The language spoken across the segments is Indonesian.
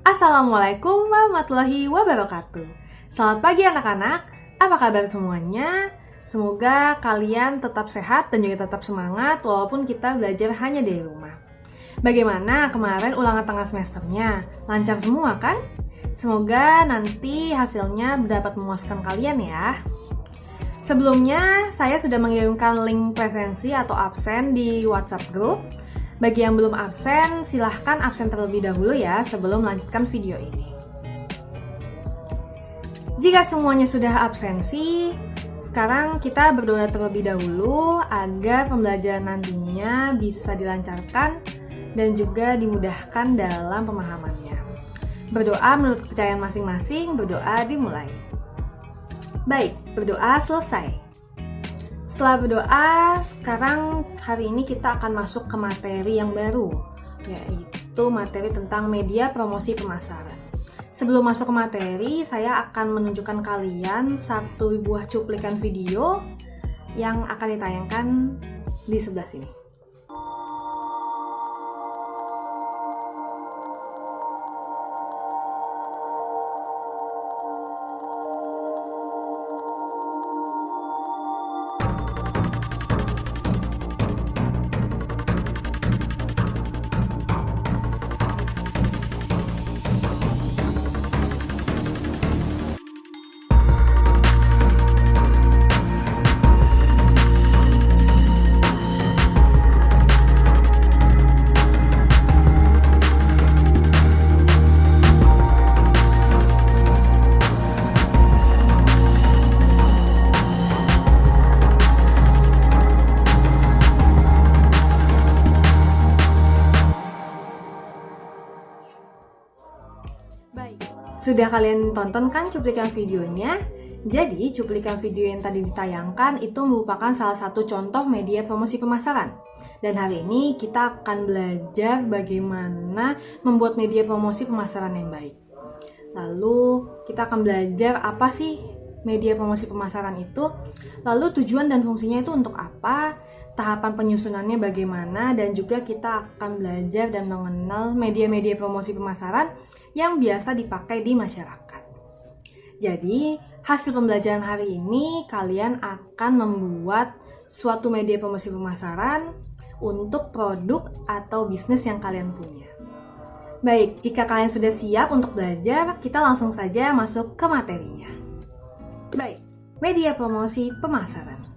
Assalamualaikum warahmatullahi wabarakatuh. Selamat pagi anak-anak, apa kabar semuanya? Semoga kalian tetap sehat dan juga tetap semangat walaupun kita belajar hanya dari rumah. Bagaimana kemarin ulangan tengah semesternya? Lancar semua kan? Semoga nanti hasilnya dapat memuaskan kalian ya. Sebelumnya, saya sudah mengirimkan link presensi atau absen di WhatsApp group. Bagi yang belum absen, silahkan absen terlebih dahulu ya sebelum melanjutkan video ini. Jika semuanya sudah absensi, sekarang kita berdoa terlebih dahulu agar pembelajaran nantinya bisa dilancarkan dan juga dimudahkan dalam pemahamannya. Berdoa menurut kepercayaan masing-masing, berdoa dimulai. Baik, berdoa selesai. Setelah berdoa, sekarang hari ini kita akan masuk ke materi yang baru, yaitu materi tentang media promosi pemasaran. Sebelum masuk ke materi, saya akan menunjukkan kalian satu buah cuplikan video yang akan ditayangkan di sebelah sini. Baik, sudah kalian tonton kan cuplikan videonya? Jadi, cuplikan video yang tadi ditayangkan itu merupakan salah satu contoh media promosi pemasaran. Dan hari ini kita akan belajar bagaimana membuat media promosi pemasaran yang baik. Lalu, kita akan belajar apa sih media promosi pemasaran itu? Lalu tujuan dan fungsinya itu untuk apa? Tahapan penyusunannya bagaimana, dan juga kita akan belajar dan mengenal media-media promosi pemasaran yang biasa dipakai di masyarakat. Jadi, hasil pembelajaran hari ini kalian akan membuat suatu media promosi pemasaran untuk produk atau bisnis yang kalian punya. Baik, jika kalian sudah siap untuk belajar, kita langsung saja masuk ke materinya. Baik, media promosi pemasaran.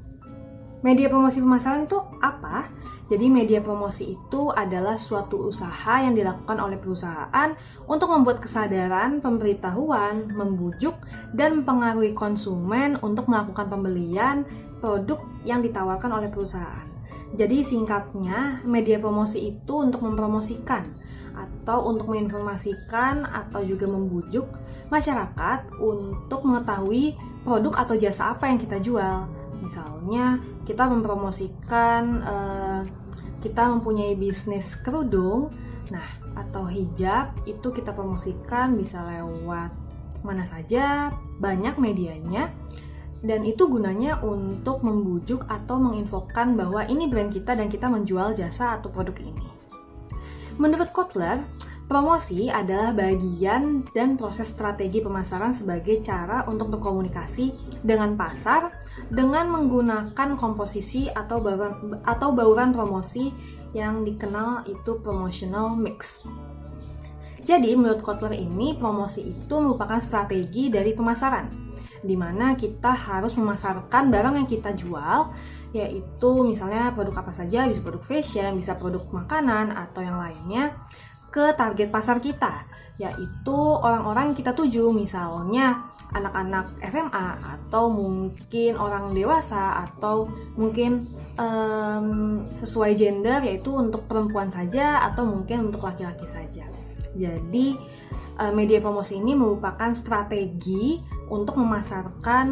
Media promosi pemasaran itu apa? Jadi media promosi itu adalah suatu usaha yang dilakukan oleh perusahaan untuk membuat kesadaran, pemberitahuan, membujuk, dan mempengaruhi konsumen untuk melakukan pembelian produk yang ditawarkan oleh perusahaan. Jadi singkatnya, media promosi itu untuk mempromosikan atau untuk menginformasikan atau juga membujuk masyarakat untuk mengetahui produk atau jasa apa yang kita jual. Misalnya kita mempromosikan kita mempunyai bisnis kerudung, nah atau hijab, itu kita promosikan bisa lewat mana saja, banyak medianya, dan itu gunanya untuk membujuk atau menginfokan bahwa ini brand kita dan kita menjual jasa atau produk ini. Menurut Kotler, promosi adalah bagian dan proses strategi pemasaran sebagai cara untuk berkomunikasi dengan pasar dengan menggunakan komposisi atau bauran promosi yang dikenal itu promotional mix. Jadi menurut Kotler ini, promosi itu merupakan strategi dari pemasaran, di mana kita harus memasarkan barang yang kita jual, yaitu misalnya produk apa saja, bisa produk fashion, bisa produk makanan atau yang lainnya, ke target pasar kita, yaitu orang-orang yang kita tuju, misalnya anak-anak SMA atau mungkin orang dewasa atau mungkin sesuai gender, yaitu untuk perempuan saja atau mungkin untuk laki-laki saja. Jadi media promosi ini merupakan strategi untuk memasarkan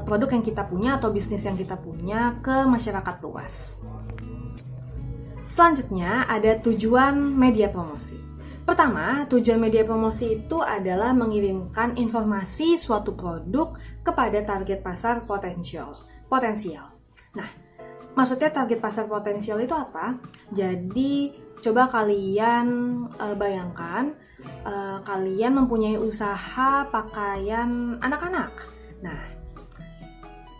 produk yang kita punya atau bisnis yang kita punya ke masyarakat luas. Selanjutnya ada tujuan media promosi. Pertama, tujuan media promosi itu adalah mengirimkan informasi suatu produk kepada target pasar potensial. Nah, maksudnya target pasar potensial itu apa? Jadi coba kalian bayangkan kalian mempunyai usaha pakaian anak-anak. Nah,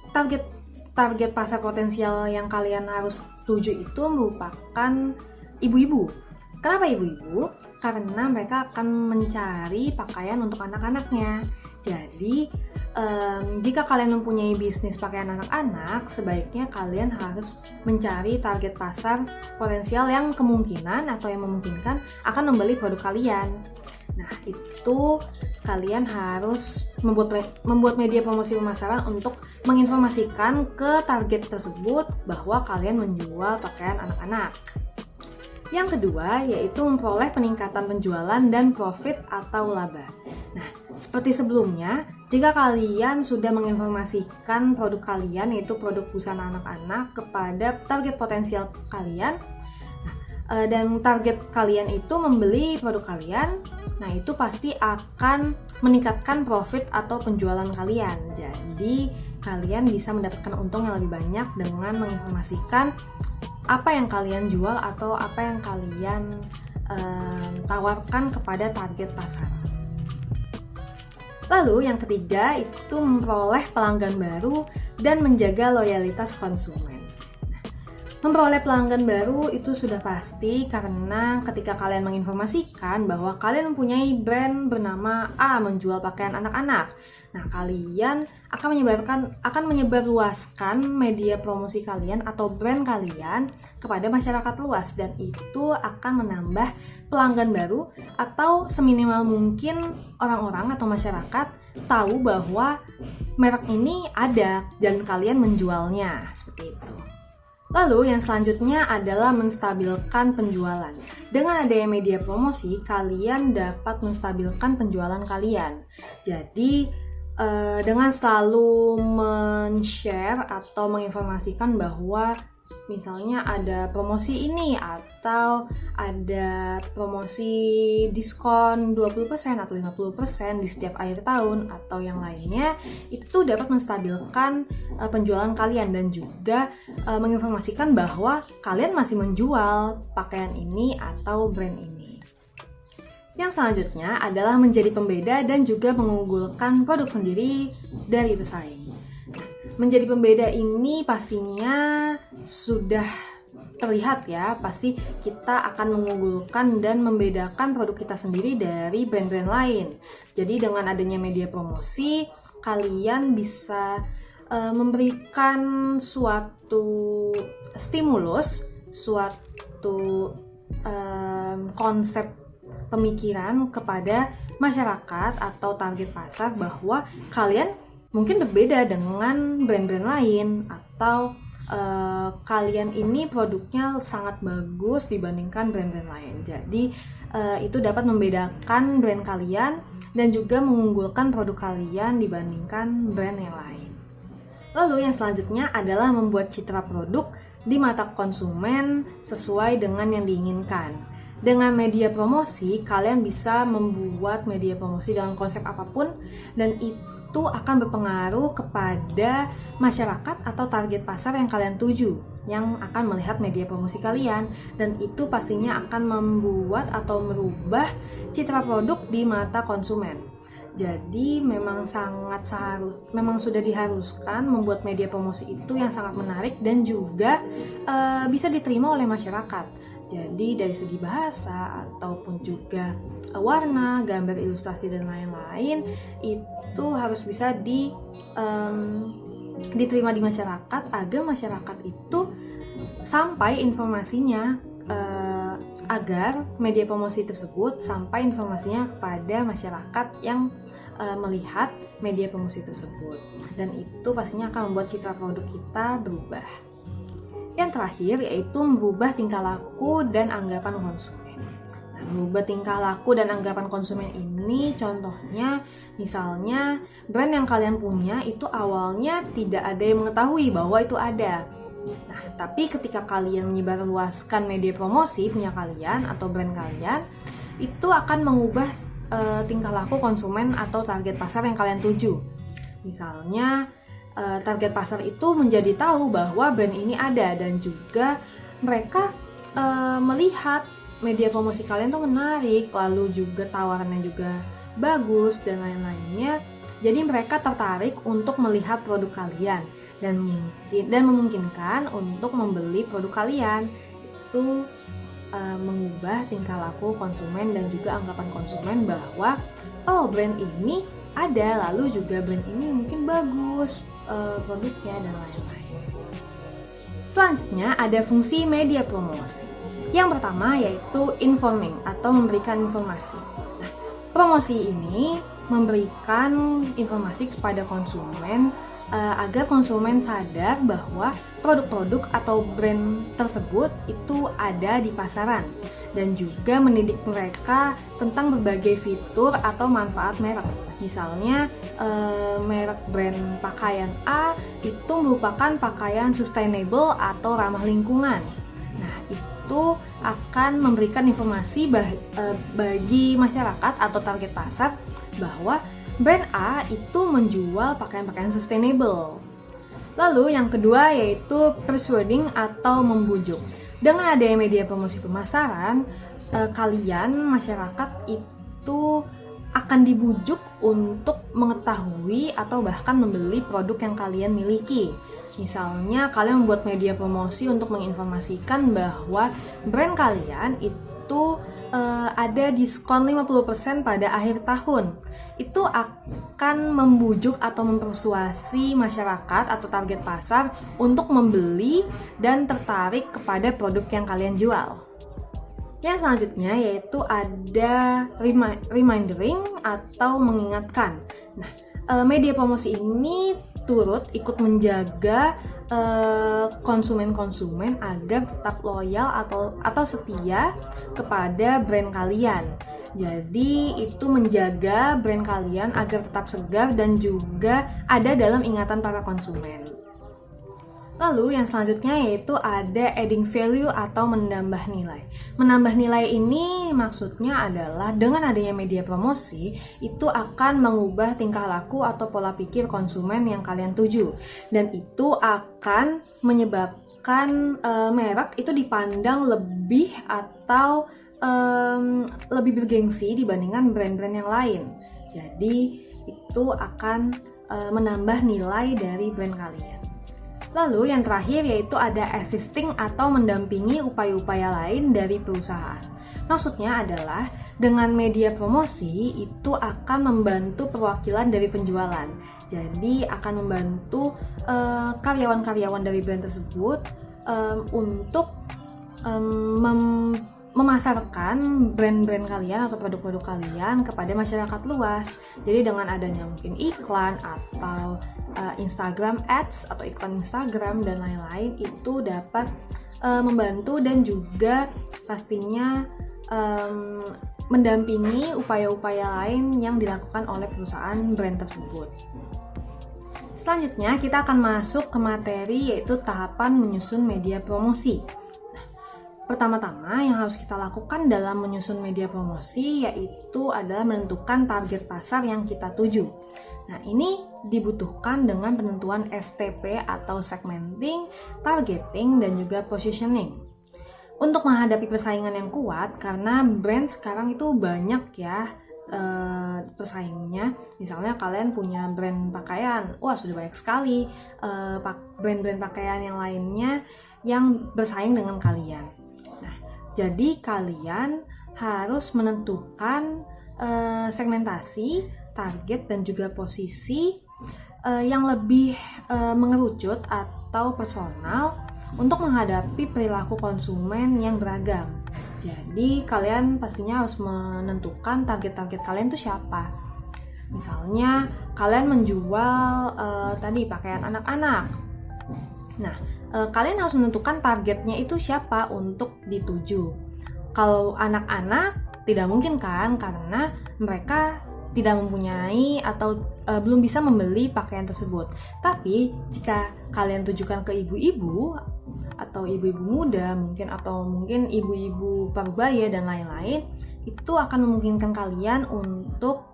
target pasar potensial yang kalian harus tuju itu merupakan ibu-ibu. Kenapa ibu-ibu? Karena mereka akan mencari pakaian untuk anak-anaknya. Jadi, jika kalian mempunyai bisnis pakaian anak-anak, sebaiknya kalian harus mencari target pasar potensial yang kemungkinan atau yang memungkinkan akan membeli produk kalian. Nah, itu kalian harus membuat media promosi pemasaran untuk menginformasikan ke target tersebut bahwa kalian menjual pakaian anak-anak. Yang kedua, yaitu memperoleh peningkatan penjualan dan profit atau laba. Nah, seperti sebelumnya, jika kalian sudah menginformasikan produk kalian, yaitu produk busana anak-anak, kepada target potensial kalian, dan target kalian itu membeli produk kalian, nah itu pasti akan meningkatkan profit atau penjualan kalian. Jadi, kalian bisa mendapatkan untung yang lebih banyak dengan menginformasikan apa yang kalian jual atau apa yang kalian tawarkan kepada target pasar. Lalu yang ketiga itu memperoleh pelanggan baru dan menjaga loyalitas konsumen. Memperoleh pelanggan baru itu sudah pasti karena ketika kalian menginformasikan bahwa kalian mempunyai brand bernama A menjual pakaian anak-anak. Nah, kalian akan menyebarluaskan media promosi kalian atau brand kalian kepada masyarakat luas, dan itu akan menambah pelanggan baru atau seminimal mungkin orang-orang atau masyarakat tahu bahwa merek ini ada dan kalian menjualnya, seperti itu. Lalu yang selanjutnya adalah menstabilkan penjualan. Dengan adanya media promosi, kalian dapat menstabilkan penjualan kalian. Jadi, dengan selalu men-share atau menginformasikan bahwa misalnya ada promosi ini atau ada promosi diskon 20% atau 50% di setiap akhir tahun atau yang lainnya, itu dapat menstabilkan penjualan kalian dan juga menginformasikan bahwa kalian masih menjual pakaian ini atau brand ini. Yang selanjutnya adalah menjadi pembeda dan juga mengunggulkan produk sendiri dari pesaing. Menjadi pembeda ini pastinya sudah terlihat ya, pasti kita akan mengunggulkan dan membedakan produk kita sendiri dari brand-brand lain. Jadi dengan adanya media promosi, kalian bisa memberikan suatu stimulus, suatu konsep pemikiran kepada masyarakat atau target pasar bahwa kalian mungkin berbeda dengan brand-brand lain atau kalian ini produknya sangat bagus dibandingkan brand-brand lain. Jadi itu dapat membedakan brand kalian dan juga mengunggulkan produk kalian dibandingkan brand yang lain. Lalu yang selanjutnya adalah membuat citra produk di mata konsumen sesuai dengan yang diinginkan. Dengan media promosi, kalian bisa membuat media promosi dengan konsep apapun dan itu akan berpengaruh kepada masyarakat atau target pasar yang kalian tuju, yang akan melihat media promosi kalian, dan itu pastinya akan membuat atau merubah citra produk di mata konsumen. Jadi memang sudah diharuskan membuat media promosi itu yang sangat menarik dan juga bisa diterima oleh masyarakat. Jadi dari segi bahasa ataupun juga warna, gambar, ilustrasi dan lain-lain itu harus bisa diterima di masyarakat agar masyarakat itu sampai informasinya agar media promosi tersebut sampai informasinya kepada masyarakat yang melihat media promosi tersebut, dan itu pastinya akan membuat citra produk kita berubah. Yang terakhir yaitu merubah tingkah laku dan anggapan konsumen. Nah, merubah tingkah laku dan anggapan konsumen ini contohnya misalnya brand yang kalian punya itu awalnya tidak ada yang mengetahui bahwa itu ada. Nah, tapi ketika kalian menyebarluaskan media promosi punya kalian atau brand kalian, itu akan mengubah tingkah laku konsumen atau target pasar yang kalian tuju. Misalnya target pasar itu menjadi tahu bahwa brand ini ada dan juga mereka melihat media promosi kalian tuh menarik, lalu juga tawarannya juga bagus dan lain-lainnya, jadi mereka tertarik untuk melihat produk kalian dan memungkinkan untuk membeli produk kalian. Itu mengubah tingkah laku konsumen dan juga anggapan konsumen bahwa oh, brand ini ada, lalu juga brand ini mungkin bagus produknya dan lain-lain. Selanjutnya ada fungsi media promosi. Yang pertama yaitu informing atau memberikan informasi. Nah, promosi ini memberikan informasi kepada konsumen agar konsumen sadar bahwa produk-produk atau brand tersebut itu ada di pasaran, dan juga mendidik mereka tentang berbagai fitur atau manfaat merek. Misalnya merek brand pakaian A itu merupakan pakaian sustainable atau ramah lingkungan. Nah, itu akan memberikan informasi bagi masyarakat atau target pasar bahwa brand A itu menjual pakaian-pakaian sustainable. Lalu yang kedua yaitu persuading atau membujuk. Dengan adanya media promosi pemasaran, kalian masyarakat itu akan dibujuk untuk mengetahui atau bahkan membeli produk yang kalian miliki. Misalnya kalian membuat media promosi untuk menginformasikan bahwa brand kalian itu ada diskon 50% pada akhir tahun. Itu akan membujuk atau mempersuasi masyarakat atau target pasar untuk membeli dan tertarik kepada produk yang kalian jual. Yang selanjutnya yaitu ada remindering atau mengingatkan. Nah, media promosi ini turut ikut menjaga konsumen-konsumen agar tetap loyal atau setia kepada brand kalian. Jadi itu menjaga brand kalian agar tetap segar dan juga ada dalam ingatan para konsumen. Lalu yang selanjutnya yaitu ada adding value atau menambah nilai. Menambah nilai ini maksudnya adalah dengan adanya media promosi itu akan mengubah tingkah laku atau pola pikir konsumen yang kalian tuju, dan itu akan menyebabkan merek itu dipandang lebih atau lebih bergengsi dibandingkan brand-brand yang lain. Jadi itu akan menambah nilai dari brand kalian. Lalu yang terakhir yaitu ada assisting atau mendampingi upaya-upaya lain dari perusahaan. Maksudnya adalah dengan media promosi itu akan membantu perwakilan dari penjualan. Jadi akan membantu karyawan-karyawan dari brand tersebut untuk memasarkan brand-brand kalian atau produk-produk kalian kepada masyarakat luas. Jadi dengan adanya mungkin iklan atau Instagram ads atau iklan Instagram dan lain-lain itu dapat membantu dan juga pastinya mendampingi upaya-upaya lain yang dilakukan oleh perusahaan brand tersebut. Selanjutnya kita akan masuk ke materi yaitu tahapan menyusun media promosi. Pertama-tama yang harus kita lakukan dalam menyusun media promosi yaitu adalah menentukan target pasar yang kita tuju. Nah, ini dibutuhkan dengan penentuan STP atau segmenting, targeting, dan juga positioning. Untuk menghadapi persaingan yang kuat, karena brand sekarang itu banyak ya pesaingnya. Misalnya kalian punya brand pakaian, wah sudah banyak sekali brand-brand pakaian yang lainnya yang bersaing dengan kalian. Jadi kalian harus menentukan segmentasi, target, dan juga posisi yang lebih mengerucut atau personal untuk menghadapi perilaku konsumen yang beragam. Jadi kalian pastinya harus menentukan target-target kalian itu siapa. Misalnya kalian menjual tadi pakaian anak-anak. Nah, kalian harus menentukan targetnya itu siapa untuk dituju. Kalau anak-anak tidak mungkin kan, karena mereka tidak mempunyai atau belum bisa membeli pakaian tersebut. Tapi jika kalian tujukan ke ibu-ibu atau ibu-ibu muda mungkin ibu-ibu parubaya dan lain-lain, itu akan memungkinkan kalian untuk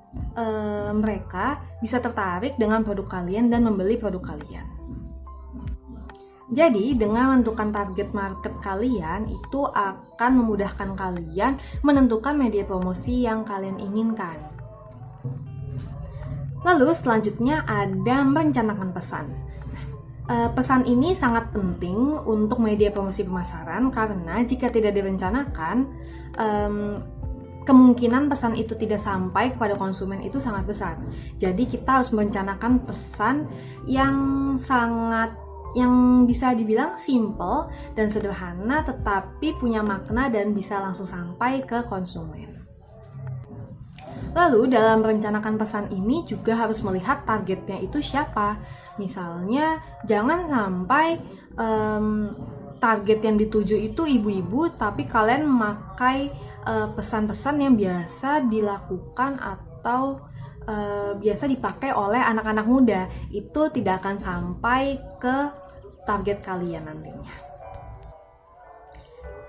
mereka bisa tertarik dengan produk kalian dan membeli produk kalian. Jadi, dengan menentukan target market kalian, itu akan memudahkan kalian menentukan media promosi yang kalian inginkan. Lalu, selanjutnya ada merencanakan pesan. Pesan ini sangat penting untuk media promosi pemasaran karena jika tidak direncanakan, kemungkinan pesan itu tidak sampai kepada konsumen itu sangat besar. Jadi, kita harus merencanakan pesan yang bisa dibilang simple dan sederhana tetapi punya makna dan bisa langsung sampai ke konsumen. Lalu dalam merencanakan pesan ini juga harus melihat targetnya itu siapa. Misalnya jangan sampai target yang dituju itu ibu-ibu tapi kalian memakai pesan-pesan yang biasa dilakukan atau biasa dipakai oleh anak-anak muda. Itu tidak akan sampai ke target kalian nantinya.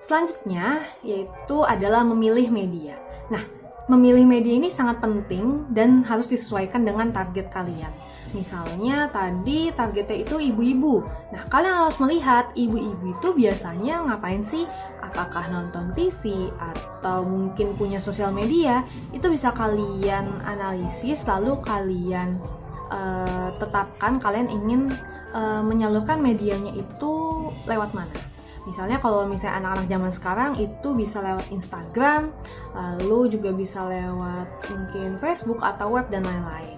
Selanjutnya yaitu adalah memilih media. Nah, memilih media ini sangat penting dan harus disesuaikan dengan target kalian. Misalnya tadi targetnya itu ibu-ibu. Nah, kalian harus melihat ibu-ibu itu biasanya ngapain sih? Apakah nonton TV atau mungkin punya sosial media? Itu bisa kalian analisis lalu kalian tetapkan kalian ingin menyalurkan medianya itu lewat mana. Misalnya kalau misalnya anak-anak zaman sekarang itu bisa lewat Instagram, lalu juga bisa lewat mungkin Facebook atau web dan lain-lain.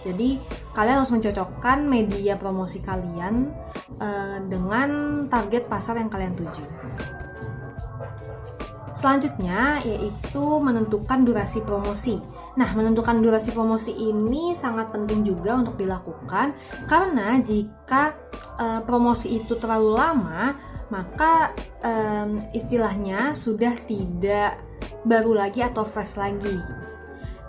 Jadi kalian harus mencocokkan media promosi kalian dengan target pasar yang kalian tuju. Selanjutnya yaitu menentukan durasi promosi. Nah, menentukan durasi promosi ini sangat penting juga untuk dilakukan karena jika promosi itu terlalu lama, maka istilahnya sudah tidak baru lagi atau fresh lagi.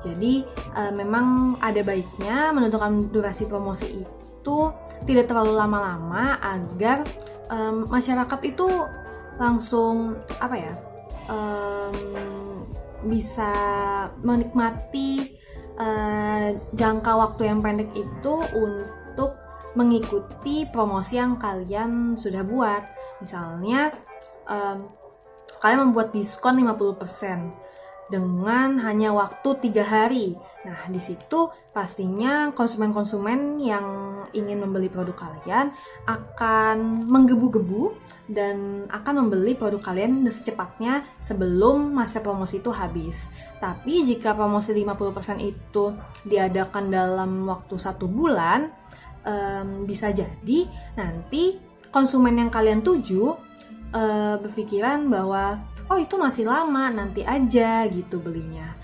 Jadi memang ada baiknya menentukan durasi promosi itu tidak terlalu lama-lama agar masyarakat itu langsung bisa menikmati jangka waktu yang pendek itu untuk mengikuti promosi yang kalian sudah buat. Misalnya kalian membuat diskon 50% dengan hanya waktu 3 hari. Nah, di situ pastinya konsumen-konsumen yang ingin membeli produk kalian akan menggebu-gebu dan akan membeli produk kalian secepatnya sebelum masa promosi itu habis. Tapi jika promosi 50% itu diadakan dalam waktu 1 bulan, bisa jadi nanti konsumen yang kalian tuju berpikiran bahwa oh itu masih lama, nanti aja gitu belinya.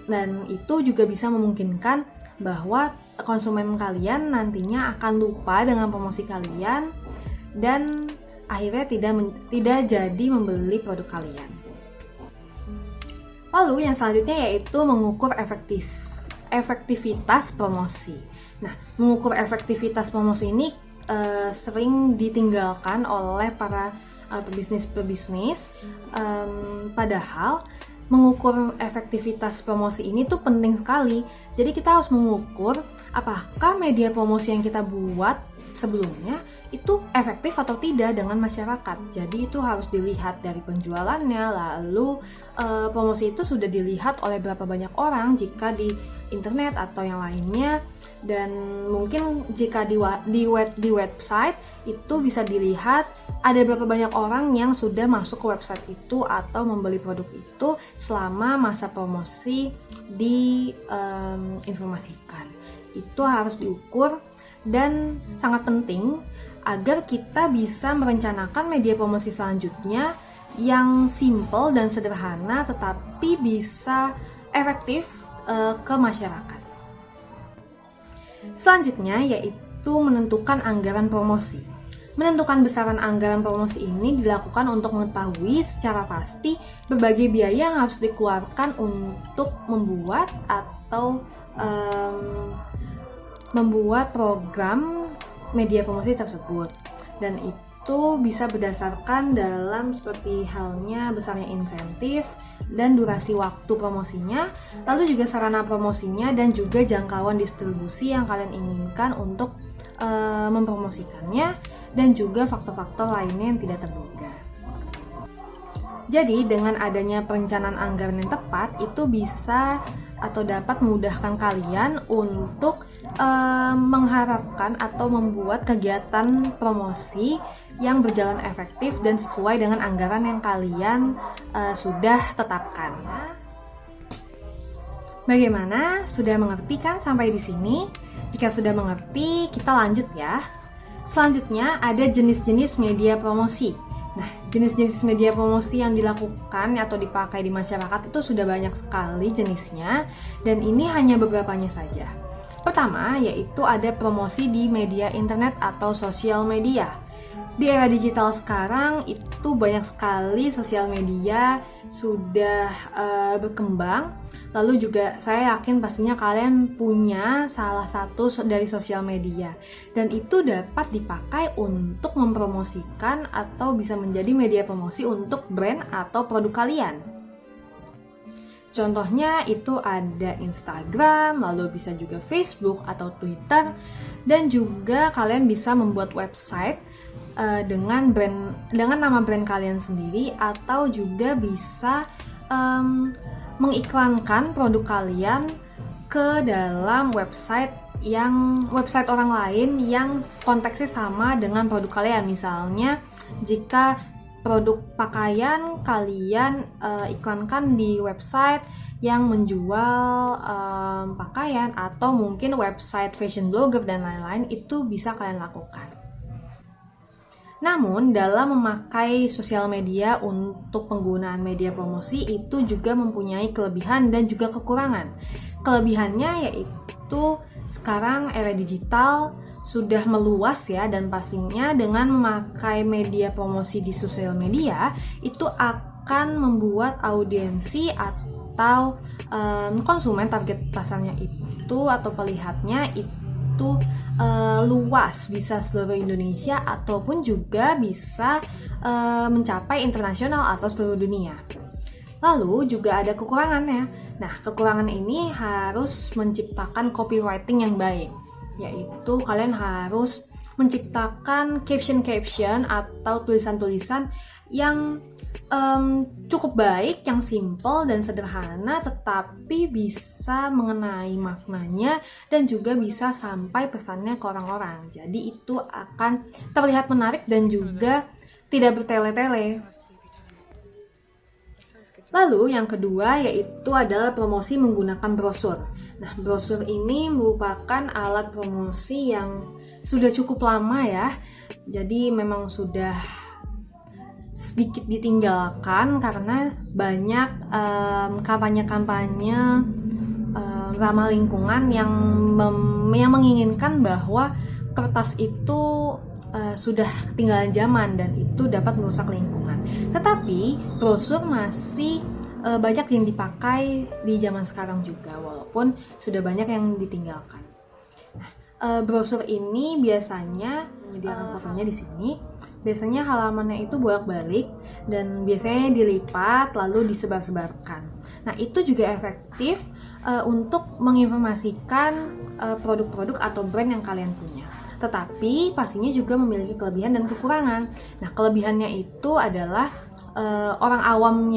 Dan itu juga bisa memungkinkan bahwa konsumen kalian nantinya akan lupa dengan promosi kalian dan akhirnya tidak jadi membeli produk kalian. Lalu yang selanjutnya yaitu mengukur efektivitas promosi. Nah, mengukur efektivitas promosi ini sering ditinggalkan oleh para pebisnis, padahal mengukur efektivitas promosi ini tuh penting sekali. Jadi kita harus mengukur apakah media promosi yang kita buat sebelumnya itu efektif atau tidak dengan masyarakat. Jadi itu harus dilihat dari penjualannya, lalu promosi itu sudah dilihat oleh berapa banyak orang jika di internet atau yang lainnya. Dan mungkin jika di website itu bisa dilihat ada berapa banyak orang yang sudah masuk ke website itu atau membeli produk itu selama masa promosi diinformasikan. Itu harus diukur dan sangat penting agar kita bisa merencanakan media promosi selanjutnya yang simple dan sederhana tetapi bisa efektif ke masyarakat. Selanjutnya yaitu menentukan anggaran promosi. Menentukan besaran anggaran promosi ini dilakukan untuk mengetahui secara pasti berbagai biaya yang harus dikeluarkan untuk membuat atau membuat program media promosi tersebut. Dan itu bisa berdasarkan dalam seperti halnya besarnya insentif dan durasi waktu promosinya, lalu juga sarana promosinya dan juga jangkauan distribusi yang kalian inginkan untuk mempromosikannya, dan juga faktor-faktor lainnya yang tidak terduga. Jadi dengan adanya perencanaan anggaran yang tepat itu bisa atau dapat memudahkan kalian untuk mengharapkan atau membuat kegiatan promosi yang berjalan efektif dan sesuai dengan anggaran yang kalian sudah tetapkan. Bagaimana? Sudah mengerti kan sampai di sini? Jika sudah mengerti, kita lanjut ya. Selanjutnya ada jenis-jenis media promosi. Nah, jenis-jenis media promosi yang dilakukan atau dipakai di masyarakat itu sudah banyak sekali jenisnya, dan ini hanya beberapanya saja. Pertama, yaitu ada promosi di media internet atau sosial media. Di era digital sekarang itu banyak sekali sosial media sudah berkembang. Lalu juga saya yakin pastinya kalian punya salah satu dari sosial media, dan itu dapat dipakai untuk mempromosikan atau bisa menjadi media promosi untuk brand atau produk kalian. Contohnya itu ada Instagram, lalu bisa juga Facebook atau Twitter, dan juga kalian bisa membuat website dengan nama brand kalian sendiri, atau juga bisa mengiklankan produk kalian ke dalam website orang lain yang konteksnya sama dengan produk kalian. Misalnya jika produk pakaian kalian iklankan di website yang menjual pakaian, atau mungkin website fashion blogger dan lain-lain, itu bisa kalian lakukan. Namun, dalam memakai sosial media untuk penggunaan media promosi itu juga mempunyai kelebihan dan juga kekurangan. Kelebihannya yaitu sekarang era digital sudah meluas ya, dan pastinya dengan memakai media promosi di sosial media itu akan membuat audiensi atau konsumen target pasarnya itu atau pelihatnya itu luas, bisa seluruh Indonesia ataupun juga bisa mencapai internasional atau seluruh dunia. Lalu juga ada kekurangannya. Nah, kekurangan ini harus menciptakan copywriting yang baik, yaitu kalian harus menciptakan caption-caption atau tulisan-tulisan yang cukup baik, yang simple dan sederhana, tetapi bisa mengenai maknanya dan juga bisa sampai pesannya ke orang-orang. Jadi itu akan terlihat menarik dan juga tidak bertele-tele. Lalu yang kedua yaitu adalah promosi menggunakan brosur. Nah, brosur ini merupakan alat promosi yang sudah cukup lama ya. Jadi memang sudah sedikit ditinggalkan karena banyak kampanye-kampanye ramah lingkungan yang menginginkan bahwa kertas itu sudah ketinggalan zaman dan itu dapat merusak lingkungan. Tetapi brosur masih banyak yang dipakai di zaman sekarang juga, walaupun sudah banyak yang ditinggalkan. Nah, brosur ini biasanya menyediakan fotonya di sini. Biasanya halamannya itu bolak-balik dan biasanya dilipat lalu disebar-sebarkan. Nah, itu juga efektif untuk menginformasikan produk-produk atau brand yang kalian punya. Tetapi pastinya juga memiliki kelebihan dan kekurangan. Nah, kelebihannya itu adalah orang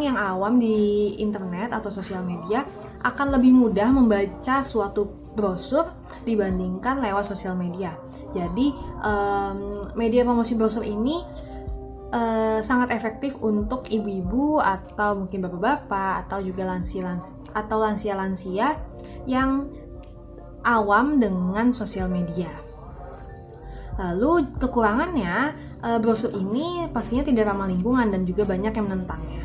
yang awam di internet atau sosial media akan lebih mudah membaca suatu brosur dibandingkan lewat sosial media. Jadi media promosi brosur ini sangat efektif untuk ibu-ibu atau mungkin bapak-bapak atau juga lansia-lansia yang awam dengan sosial media. Lalu kekurangannya, brosur ini pastinya tidak ramah lingkungan dan juga banyak yang menentangnya.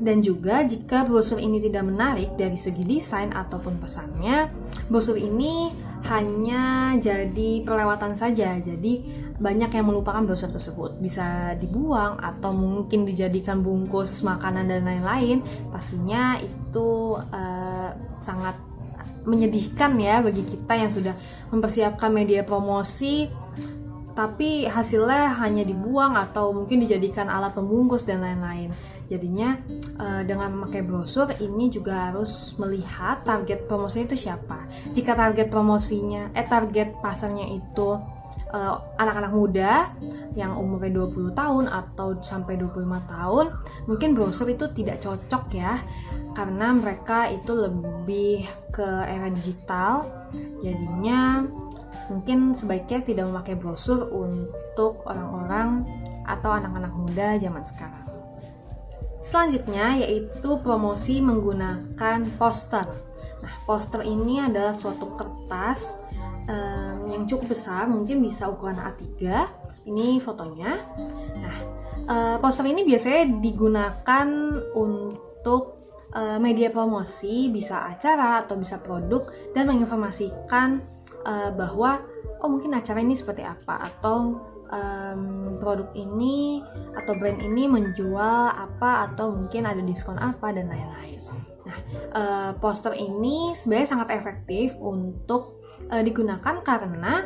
Dan juga jika brosur ini tidak menarik dari segi desain ataupun pesannya, brosur ini hanya jadi perlewatan saja. Jadi banyak yang melupakan brosur tersebut. Bisa dibuang atau mungkin dijadikan bungkus makanan dan lain-lain. Pastinya itu sangat menyedihkan ya bagi kita yang sudah mempersiapkan media promosi, tapi hasilnya hanya dibuang atau mungkin dijadikan alat pembungkus dan lain-lain. Jadinya dengan memakai brosur ini juga harus melihat target promosinya itu siapa. Jika target pasarnya itu anak-anak muda yang umurnya 20 tahun atau sampai 25 tahun, mungkin brosur itu tidak cocok ya, karena mereka itu lebih ke era digital. Jadinya mungkin sebaiknya tidak memakai brosur untuk orang-orang atau anak-anak muda zaman sekarang. Selanjutnya yaitu promosi menggunakan poster. Nah, poster ini adalah suatu kertas yang cukup besar, mungkin bisa ukuran A3. Ini fotonya. Nah, poster ini biasanya digunakan untuk media promosi, bisa acara atau bisa produk, dan menginformasikan bahwa mungkin acara ini seperti apa, atau produk ini atau brand ini menjual apa, atau mungkin ada diskon apa, dan lain-lain. Nah, poster ini sebenarnya sangat efektif untuk digunakan karena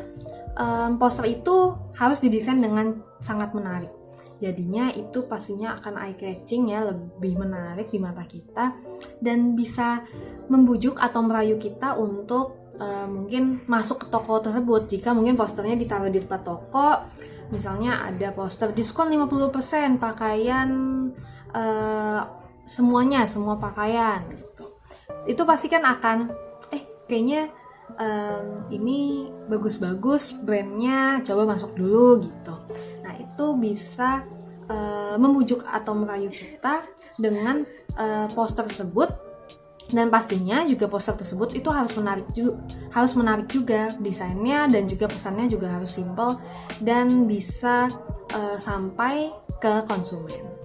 poster itu harus didesain dengan sangat menarik. Jadinya itu pastinya akan eye catching ya, lebih menarik di mata kita, dan bisa membujuk atau merayu kita untuk mungkin masuk ke toko tersebut. Jika mungkin posternya ditaruh di depan toko, misalnya ada poster diskon 50% pakaian, semua pakaian gitu. Itu pasti kan akan kayaknya ini bagus-bagus brandnya, coba masuk dulu gitu. Nah, itu bisa membujuk atau merayu kita dengan poster tersebut, dan pastinya juga poster tersebut itu harus menarik juga desainnya, dan juga pesannya juga harus simple dan bisa sampai ke konsumen.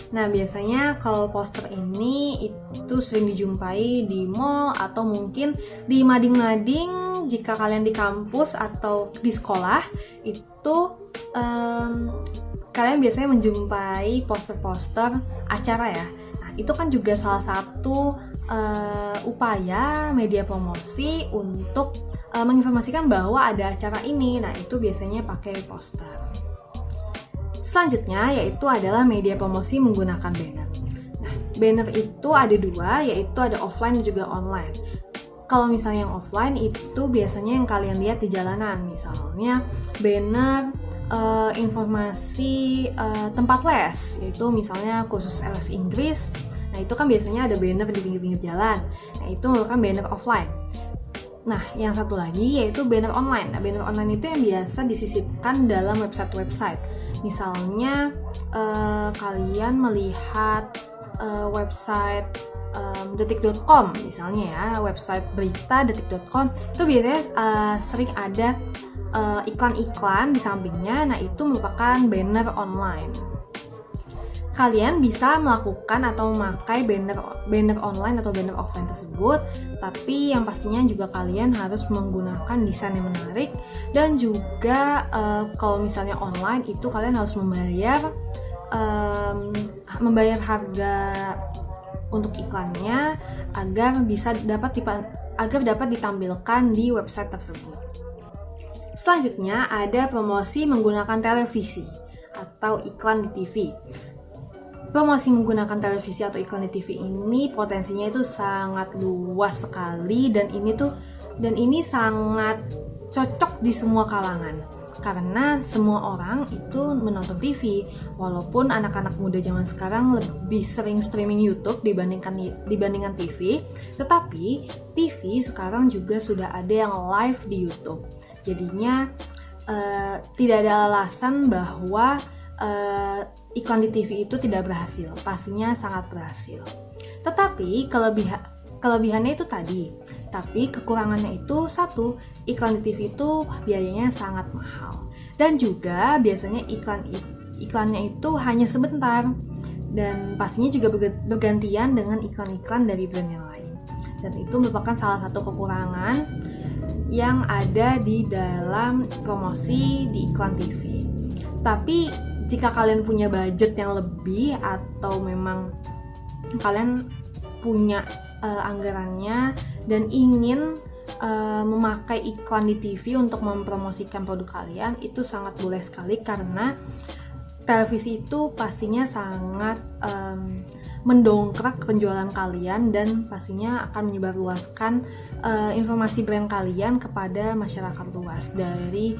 Nah, biasanya kalau poster ini itu sering dijumpai di mall atau mungkin di mading-mading. Jika kalian di kampus atau di sekolah, itu kalian biasanya menjumpai poster-poster acara ya. Nah, itu kan juga salah satu upaya media promosi untuk menginformasikan bahwa ada acara ini. Nah, itu biasanya pakai poster. Selanjutnya yaitu adalah media promosi menggunakan banner. Nah, banner itu ada dua, yaitu ada offline dan juga online. Kalau misalnya yang offline itu biasanya yang kalian lihat di jalanan, misalnya banner informasi tempat les, yaitu misalnya kursus les Inggris. Nah, itu kan biasanya ada banner di pinggir-pinggir jalan. Nah, itu merupakan banner offline. Nah, yang satu lagi yaitu banner online. Nah, banner online itu yang biasa disisipkan dalam website-website. Misalnya kalian melihat website detik.com misalnya ya, website berita detik.com, itu biasanya sering ada iklan-iklan di sampingnya. Nah, itu merupakan banner online. Kalian bisa melakukan atau memakai banner online atau banner offline tersebut, tapi yang pastinya juga kalian harus menggunakan desain yang menarik, dan juga kalau misalnya online itu kalian harus membayar harga untuk iklannya agar dapat ditampilkan di website tersebut. Selanjutnya ada promosi menggunakan televisi atau iklan di TV. Promosi menggunakan televisi atau iklan di TV ini potensinya itu sangat luas sekali, dan ini sangat cocok di semua kalangan, karena semua orang itu menonton TV. Walaupun anak-anak muda zaman sekarang lebih sering streaming YouTube dibandingkan TV, tetapi TV sekarang juga sudah ada yang live di YouTube. Jadinya tidak ada alasan bahwa iklan di TV itu tidak berhasil. Pastinya sangat berhasil. Tetapi kelebihannya itu tadi. Tapi kekurangannya itu satu, iklan di TV itu biayanya sangat mahal. Dan juga biasanya iklannya itu hanya sebentar. Dan pastinya juga bergantian dengan iklan-iklan dari brand yang lain. Dan itu merupakan salah satu kekurangan yang ada di dalam promosi di iklan TV. Tapi jika kalian punya budget yang lebih, atau memang kalian punya anggarannya dan ingin memakai iklan di TV untuk mempromosikan produk kalian, itu sangat boleh sekali, karena televisi itu pastinya sangat mendongkrak penjualan kalian, dan pastinya akan menyebarluaskan informasi brand kalian kepada masyarakat luas, dari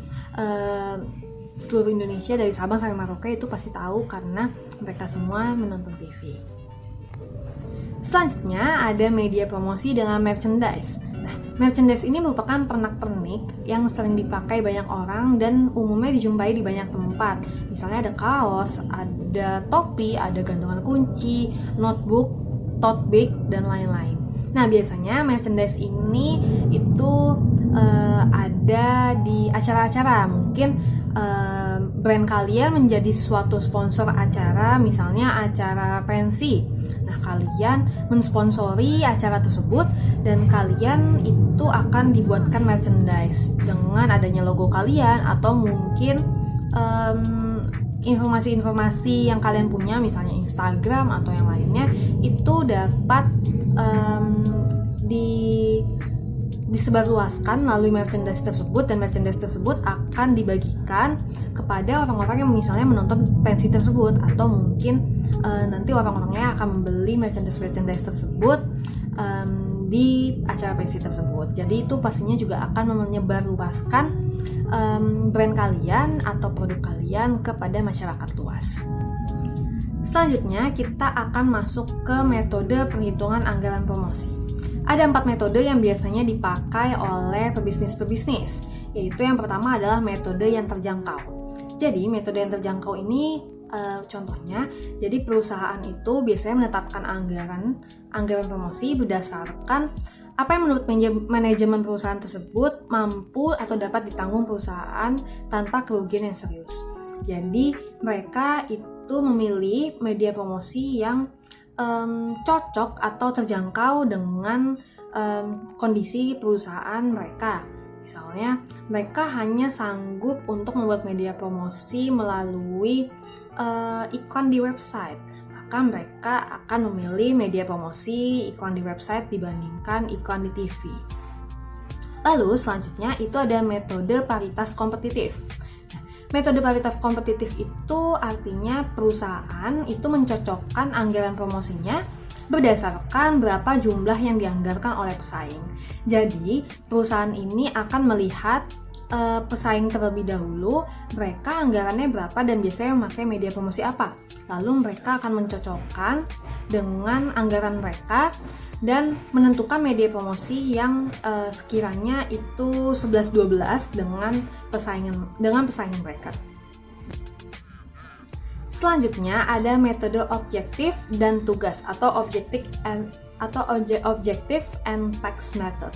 seluruh Indonesia dari Sabang sampai Merauke itu pasti tahu karena mereka semua menonton TV. Selanjutnya ada media promosi dengan merchandise. Nah, merchandise ini merupakan pernak-pernik yang sering dipakai banyak orang dan umumnya dijumpai di banyak tempat. Misalnya ada kaos, ada topi, ada gantungan kunci, notebook, tote bag, dan lain-lain. Nah, biasanya merchandise ini itu ada di acara-acara. Mungkin brand kalian menjadi suatu sponsor acara, misalnya acara pensi. Nah, kalian mensponsori acara tersebut dan kalian itu akan dibuatkan merchandise dengan adanya logo kalian atau mungkin informasi-informasi yang kalian punya, misalnya Instagram atau yang lainnya, itu dapat disebarluaskan melalui merchandise tersebut, dan merchandise tersebut akan dibagikan kepada orang-orang yang misalnya menonton pensi tersebut, atau mungkin nanti orang-orangnya akan membeli merchandise tersebut di acara pensi tersebut. Jadi itu pastinya juga akan menyebarluaskan brand kalian atau produk kalian kepada masyarakat luas. Selanjutnya kita akan masuk ke metode perhitungan anggaran promosi. Ada 4 metode yang biasanya dipakai oleh pebisnis, yaitu yang pertama adalah metode yang terjangkau. Jadi metode yang terjangkau ini contohnya, jadi perusahaan itu biasanya menetapkan anggaran promosi berdasarkan apa yang menurut manajemen perusahaan tersebut mampu atau dapat ditanggung perusahaan tanpa kerugian yang serius. Jadi mereka itu memilih media promosi yang cocok atau terjangkau dengan kondisi perusahaan mereka. Misalnya, mereka hanya sanggup untuk membuat media promosi melalui iklan di website. Maka mereka akan memilih media promosi iklan di website dibandingkan iklan di TV. Lalu selanjutnya itu ada metode paritas kompetitif. Metode paritas kompetitif itu artinya perusahaan itu mencocokkan anggaran promosinya berdasarkan berapa jumlah yang dianggarkan oleh pesaing. Jadi, perusahaan ini akan melihat pesaing terlebih dahulu, mereka anggarannya berapa dan biasanya memakai media promosi apa. Lalu mereka akan mencocokkan dengan anggaran mereka dan menentukan media promosi yang sekiranya itu 11-12 dengan pesaing mereka. Selanjutnya ada metode objektif dan tugas atau objective and task method.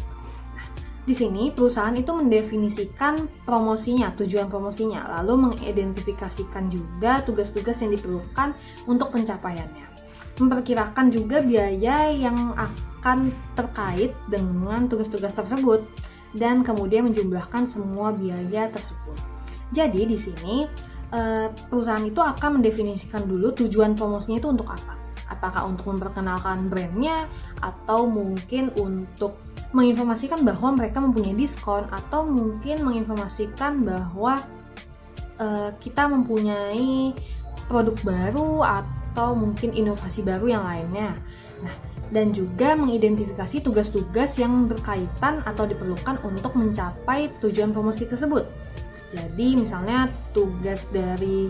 Nah, di sini perusahaan itu mendefinisikan promosinya, tujuan promosinya, lalu mengidentifikasikan juga tugas-tugas yang diperlukan untuk pencapaiannya. Memperkirakan juga biaya yang akan terkait dengan tugas-tugas tersebut dan kemudian menjumlahkan semua biaya tersebut. Jadi di sini perusahaan itu akan mendefinisikan dulu tujuan promosinya itu untuk apa. Apakah untuk memperkenalkan brandnya atau mungkin untuk menginformasikan bahwa mereka mempunyai diskon atau mungkin menginformasikan bahwa kita mempunyai produk baru atau mungkin inovasi baru yang lainnya. Nah, dan juga mengidentifikasi tugas-tugas yang berkaitan atau diperlukan untuk mencapai tujuan promosi tersebut. Jadi misalnya tugas dari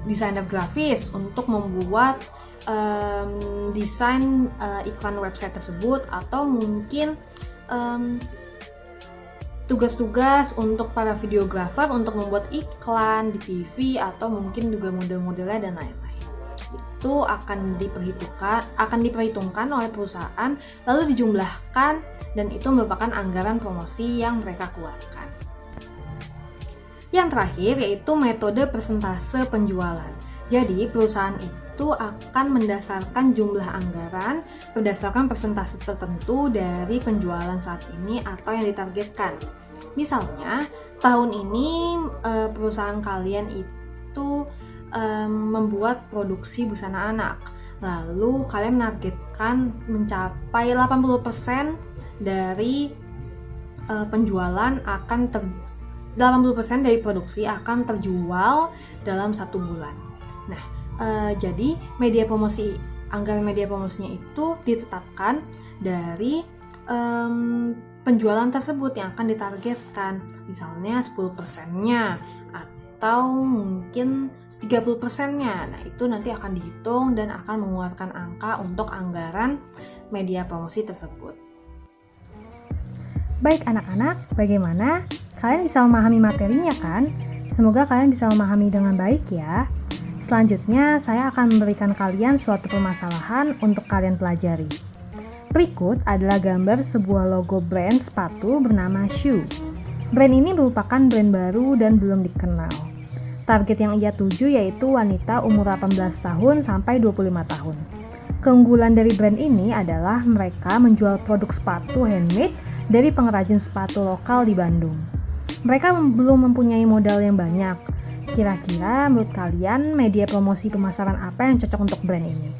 desainer grafis untuk membuat desain iklan website tersebut, atau mungkin tugas-tugas untuk para videografer untuk membuat iklan di TV atau mungkin juga model-modelnya dan lain-lain. Itu akan diperhitungkan oleh perusahaan lalu dijumlahkan dan itu merupakan anggaran promosi yang mereka keluarkan. Yang terakhir yaitu metode persentase penjualan. Jadi perusahaan itu akan mendasarkan jumlah anggaran berdasarkan persentase tertentu dari penjualan saat ini atau yang ditargetkan. Misalnya tahun ini perusahaan kalian itu membuat produksi busana anak. Lalu kalian menargetkan mencapai 80% dari penjualan 80% dari produksi akan terjual dalam 1 bulan. Nah, jadi anggaran media promosinya itu ditetapkan dari penjualan tersebut yang akan ditargetkan, misalnya 10%-nya atau mungkin 30%-nya. Nah, itu nanti akan dihitung dan akan mengeluarkan angka untuk anggaran media promosi tersebut. Baik anak-anak, bagaimana? Kalian bisa memahami materinya kan? Semoga kalian bisa memahami dengan baik ya. Selanjutnya, saya akan memberikan kalian suatu permasalahan untuk kalian pelajari. Berikut adalah gambar sebuah logo brand sepatu bernama Shoe. Brand ini merupakan brand baru dan belum dikenal. Target yang ia tuju yaitu wanita umur 18 tahun sampai 25 tahun. Keunggulan dari brand ini adalah mereka menjual produk sepatu handmade dari pengrajin sepatu lokal di Bandung. Mereka belum mempunyai modal yang banyak. Kira-kira menurut kalian media promosi pemasaran apa yang cocok untuk brand ini?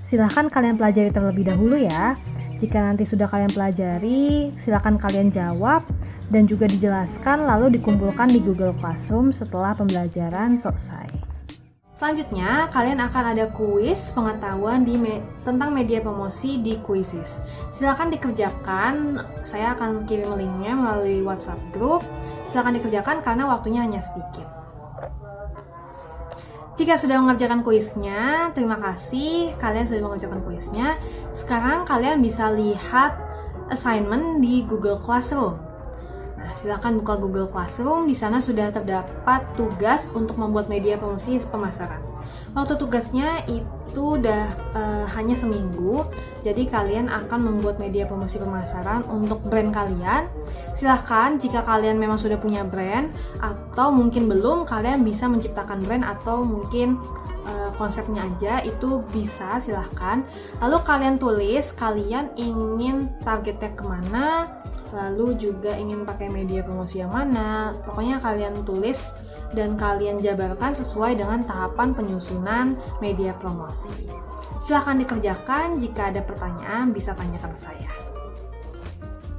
Silahkan kalian pelajari terlebih dahulu ya. Jika nanti sudah kalian pelajari, silahkan kalian jawab dan juga dijelaskan lalu dikumpulkan di Google Classroom setelah pembelajaran selesai. Selanjutnya, kalian akan ada kuis pengetahuan tentang media promosi di Quizizz. Silakan dikerjakan, saya akan kirim linknya melalui WhatsApp group. Silakan dikerjakan karena waktunya hanya sedikit. Jika sudah mengerjakan kuisnya, terima kasih kalian sudah mengerjakan kuisnya. Sekarang kalian bisa lihat assignment di Google Classroom. Nah, silakan buka Google Classroom. Di sana sudah terdapat tugas untuk membuat media promosi pemasaran. Waktu tugasnya itu hanya seminggu. Jadi kalian akan membuat media promosi pemasaran untuk brand kalian. Silahkan jika kalian memang sudah punya brand atau mungkin belum, kalian bisa menciptakan brand atau mungkin konsepnya aja itu bisa, silahkan. Lalu kalian tulis kalian ingin targetnya kemana, lalu juga ingin pakai media promosi yang mana. Pokoknya kalian tulis dan kalian jabarkan sesuai dengan tahapan penyusunan media promosi. Silahkan dikerjakan, jika ada pertanyaan bisa tanyakan ke saya.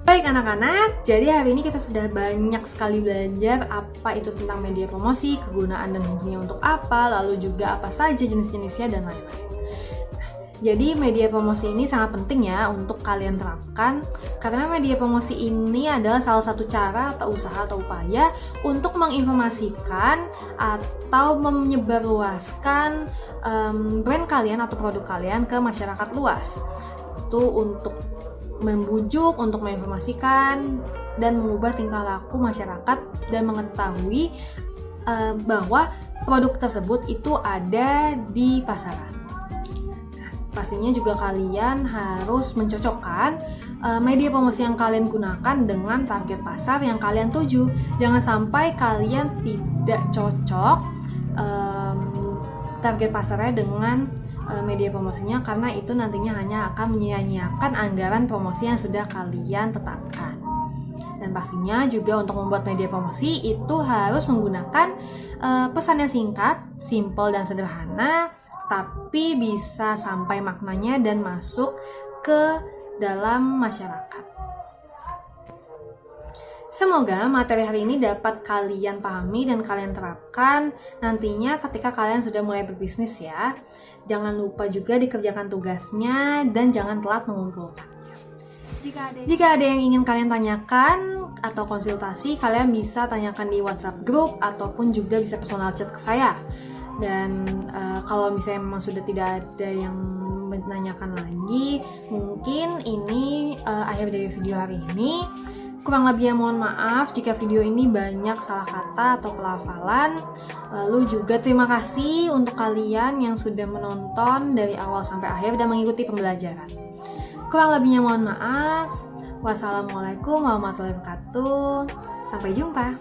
Baik anak-anak, jadi hari ini kita sudah banyak sekali belajar apa itu tentang media promosi, kegunaan dan fungsinya untuk apa, lalu juga apa saja jenis-jenisnya dan lain-lain. Jadi media promosi ini sangat penting ya untuk kalian terapkan, karena media promosi ini adalah salah satu cara atau usaha atau upaya untuk menginformasikan atau menyebarluaskan brand kalian atau produk kalian ke masyarakat luas. Itu untuk membujuk, untuk menginformasikan dan mengubah tingkah laku masyarakat dan mengetahui bahwa produk tersebut itu ada di pasaran. Pastinya juga kalian harus mencocokkan media promosi yang kalian gunakan dengan target pasar yang kalian tuju. Jangan sampai kalian tidak cocok target pasarnya dengan media promosinya, karena itu nantinya hanya akan menyia-nyiakan anggaran promosi yang sudah kalian tetapkan. Dan pastinya juga untuk membuat media promosi itu harus menggunakan pesan yang singkat, simple dan sederhana, tapi bisa sampai maknanya dan masuk ke dalam masyarakat. Semoga materi hari ini dapat kalian pahami dan kalian terapkan nantinya ketika kalian sudah mulai berbisnis ya. Jangan lupa juga dikerjakan tugasnya dan jangan telat mengumpulkannya. Jika ada yang ingin kalian tanyakan atau konsultasi, kalian bisa tanyakan di WhatsApp group ataupun juga bisa personal chat ke saya. Dan kalau misalnya memang sudah tidak ada yang menanyakan lagi, mungkin ini akhir dari video hari ini. Kurang lebihnya mohon maaf jika video ini banyak salah kata atau pelafalan. Lalu juga terima kasih untuk kalian yang sudah menonton dari awal sampai akhir dan mengikuti pembelajaran. Kurang lebihnya mohon maaf. Wassalamualaikum warahmatullahi wabarakatuh. Sampai jumpa.